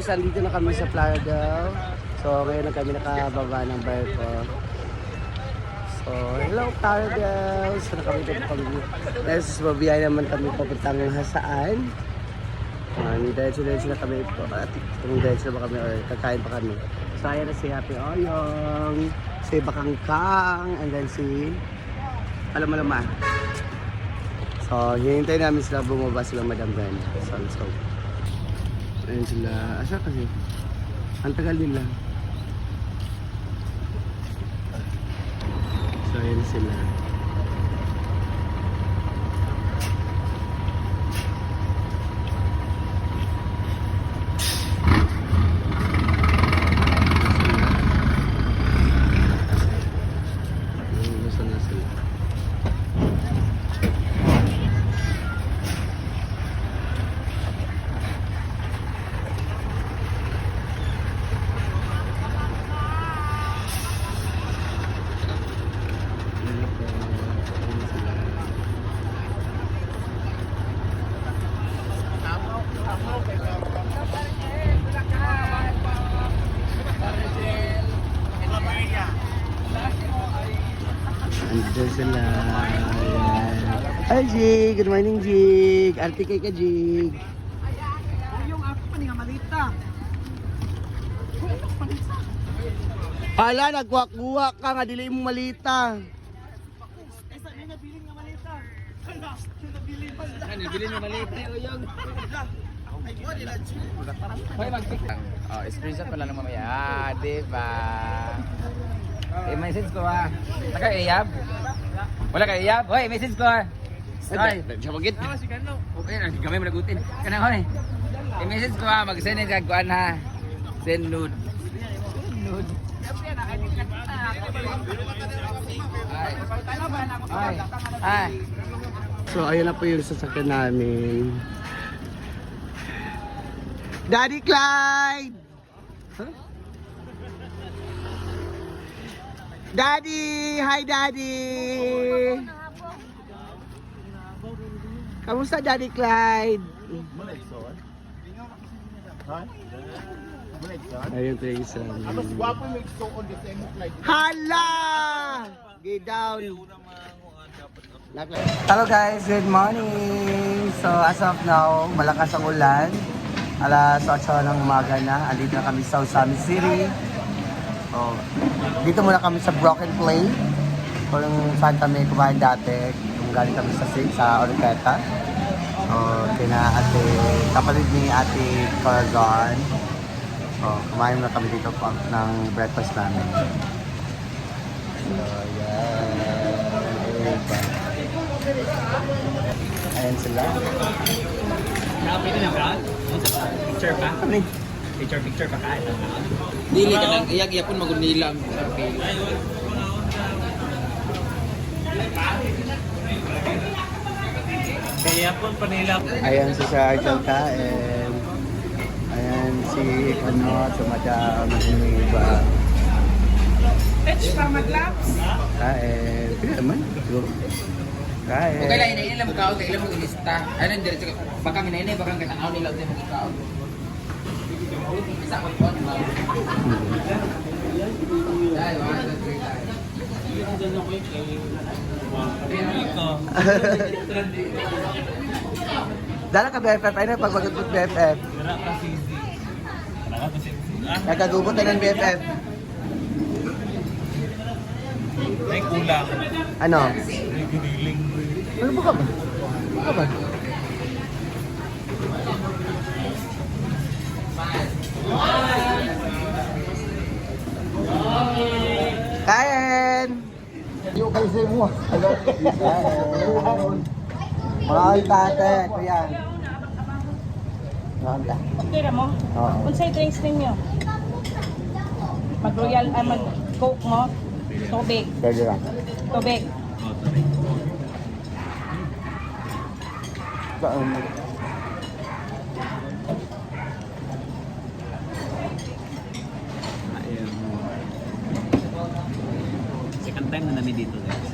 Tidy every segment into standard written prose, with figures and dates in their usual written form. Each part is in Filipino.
guys, andito na kami sa Plaradel. So ngayon na kami nakababa ng barko. So hello Plaradel. So nakababa kami. Next, babiyahe naman kami papuntang saan. Diretso na kami po. At kung diretso na ba kami or kakain pa kami. So ayan na si Happy Oyong, si Bakangkang, and then si Alam-Alama. So hinihintay namin sila bumaba sila Madam Brenda. So let's go. Ayan sila. Asa kasi? Ang tagal nila. So ayan sila. Andiyan sila. Hi Jig! Good morning Jig! Arte kay ka Jig! Yung ako pa nga malita. Hala, nagwakwak ka nga, dili mo malita. Esa may nabiling nga malita. Hala, nabiling malita. Nabiling nga malita yung. Hoy, mag-pick. Oh, screenshot pala ng mamaya. Ah, diba? Message ko ah. Naka-iyab? Wala ka-iyab? Hoy, message ko ah. Hoy, sabagit. Okay, kami malagutin. Kanang hoy. I-message ko ah, mag-send ka kuan ha. Send nude. Nude. Ay. So ayun na po yung sasakyan namin. Daddy Clyde! Huh? Daddy! Hi Daddy! Kamusta Daddy Clyde? Ayun po yung isa. Hala! Get down! Hello guys, good morning! So as of now, malakas ang ulan. Alas 8 ng umaga na. Andito na kami sa Usami City. So, dito muna kami sa Broken Plate. Kung saan kami kumain dati. Kung galing kami sa Oroqueta. So, kina ate, kapatid ni ate Corazon. So, kumain muna kami dito ng breakfast namin. So, yeah. Ayan sila. Nakapili na ba? Picture pa? Kami. Picture pa ka? Dili ka lang, iyak-iyak pun magunilang. Kaya po pa nila. Ayan si Sir Arjel kain. Ayan si si Madam Iba. Fetch pa maglaps. Kain. Pili naman. Siguro. Kain. Okay lang, inainin lang mo kaon, kailan mo ilista. Ano, diretso, baka minainay, baka katanaw nila ito yung kaon. Isa ko po, di ba? Dahil, 1, 2, 3, Dala ka BFF. Ay na pagpagutut BFF. Nagkagubot na ng BFF. May kulang. Ano? May giniling. Ano ba ka ba? Ano ba? Kain! Yung kayo sa mo. Kain. Mahal tate. Kuya. Mahal ta. Tira mo? Oo. Unsay drinks ninyo? Mag-royal, mag-coke mo? Tubig. Pwede lang. Tubig. Saan? Second time na namin dito guys.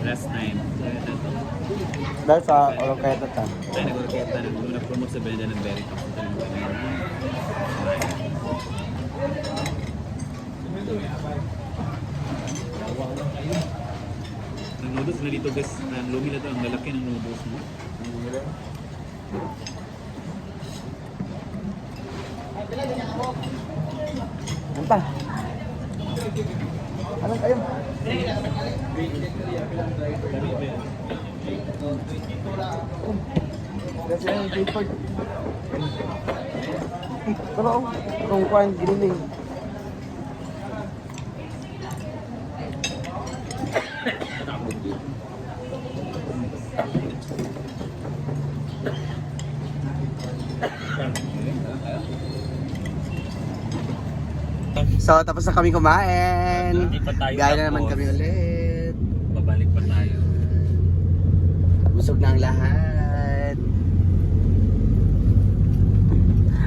Last time. Dahil sa Oroqueta ta. Ay, nag-orketa. Nag-promote sa Brenda ng Berry. Ang noodles na dito guys, ang lumi na to, ang lalaki ng noodles mo. Ano pa? Ano kayo? Pero kung kuhan, giniling. So, tapos na kami kumain. Hindi pa tayo Gaya na naman tapos. kami ulit. Babalik pa tayo. Busog na ang lahat.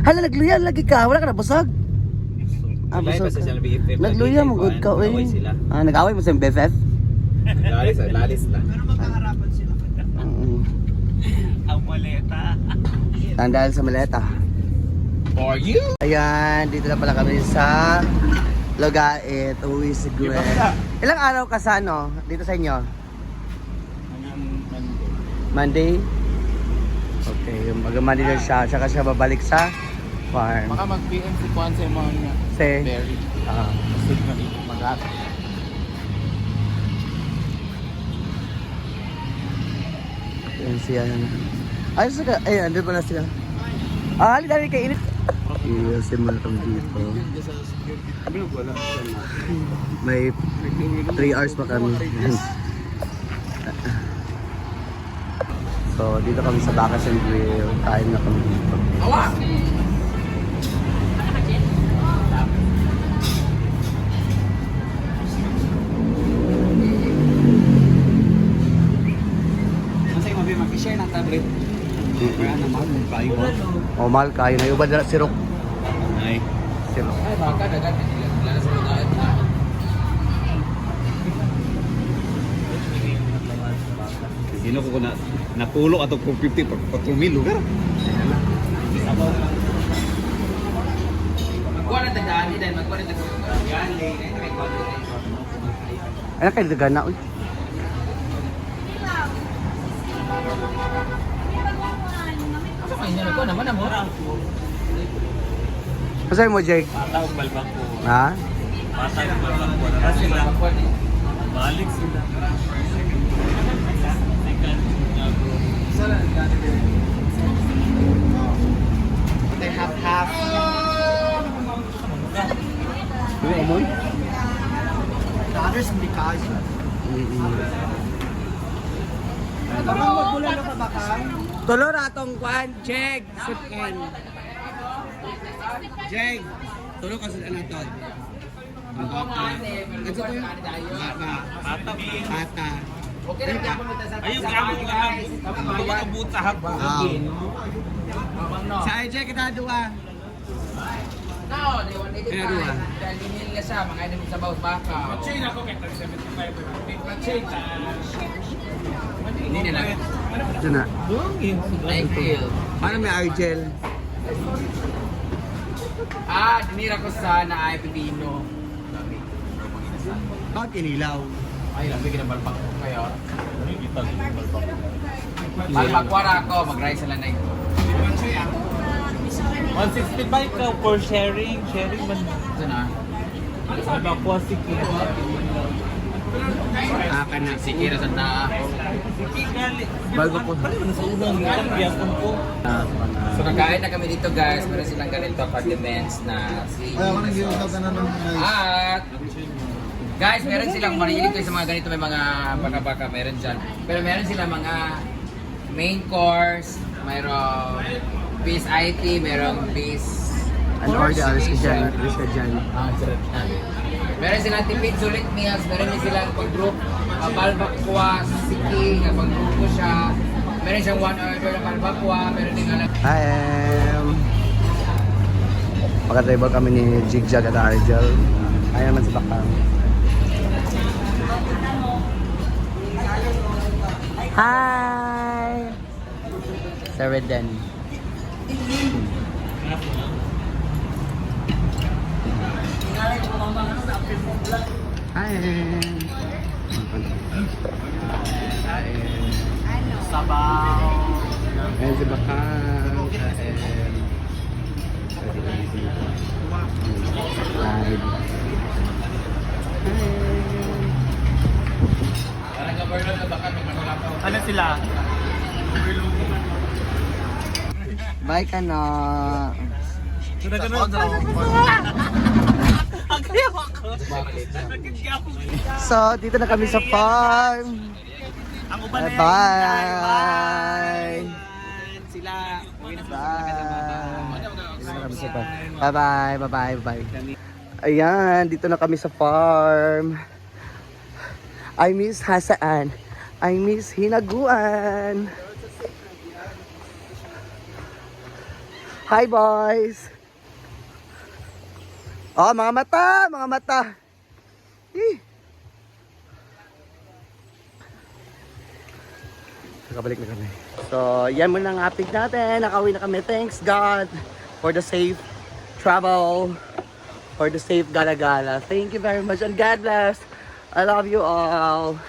Hala, nagluya lagi ka. Wala ka na busog. Busog ka. Nagluya mo, good ka. Nag-away sila. Nag-away mo sa BFF? Lalis na. Pero magkakarapan sila. Ang maleta. Tandaan sa maleta. For you? Ayan, dito na pala kami sa Logait, uwi si Gwen. Ilang araw ka sa ano, dito sa inyo? Monday? Okay, mag-Monday na siya, tsaka siya babalik sa farm. Baka mag-PM si Juan sa mga niya. Say, Berry. Kasi na dito mag-ata. yun siya na. Ayos ka, ay, andun pala sila. Dali kayo init. Yes, mo na kami dito. May 3 hours pa kami. So, dito kami sa Bacas and Grill. Kain na kami dito. Masaya mo ba mag-share ng tablet? Kaya naman, kayo ba? O, mahal kayo. May ubad na sirok. Ay. Sirok. Ay, baka dagat nila sa Lugait na. Sino ko na napulo ato kung 50 4 mil lugar. Magkuha na tagdaan dahil magkuha na tagdaan. Yan, Ano kayo dagan na? Uy. Ay, nyo ko naman mo. Masaya mo, Jake? Patawag balbang ko. Ha? Patawag balbang ko. Kasi magkuha ni. Balik sila. Half. Ano amoy? The others, hindi kayo. Parang magbulan na ka ba ka? Tulor atong kwan, Jeg, sutkan. Jeg, tulor ka sila na to. Ano ko yun? Pata. Okay na kaya pumunta sa Ayun, kaya mo lang. Tumakabot sa haba. Sa Jeg, kita dua. No, they want to Kaya dua. dahil binil na siya, mga inom sa bawat baka. Chain ako kaya 75. Chain. Hindi na lang. Ito na. Thank you. Paano may Argel? Dinira ko sana ay pipino. Bakit inilaw? Ay, lang, bigyan ng balpak ko kayo. Balbakwara ako, mag-rice lang na ito. 165 ka for sharing. Sharing man. Ito na. Ano po si Kira? Ka na. Sikira sa na. Bago po. Sa unang biyakon ko. So kakain na kami dito guys. Meron silang ganito condiments na si... At... Guys, meron silang manilig sa mga ganito. May mga baka-baka meron dyan. Pero meron silang mga main course. Mayroong beef IT. Mayroong beef... Ano order? Alis ka dyan. Alis ka dyan. Sarap yan. Meron silang tipid sulit meals. Meron din silang pag-group. Balbakwa, siki. Pag-group ko siya. Meron siyang 1 order na balbakwa. Meron din alam. Hi, Makadriver kami ni Jigjag at Argel. Ayaw naman sa bakang. Hi! Sa Reden. Hi! Sabaw. Ayan si Bakang. Live. Ano sila? Bye ka na. So, dito na kami sa farm. Ang uban na yan. Bye! Sila. Bye! Bye-bye. Ayan, dito na kami sa farm. I miss Hasaan. I miss Hinaguan. Hi, boys! Oh, mga mata! Eh. Nakabalik na kami. So, yan muna ang update natin. Nakauwi na kami. Thanks God for the safe travel, for the safe gala-gala. Thank you very much and God bless. I love you all.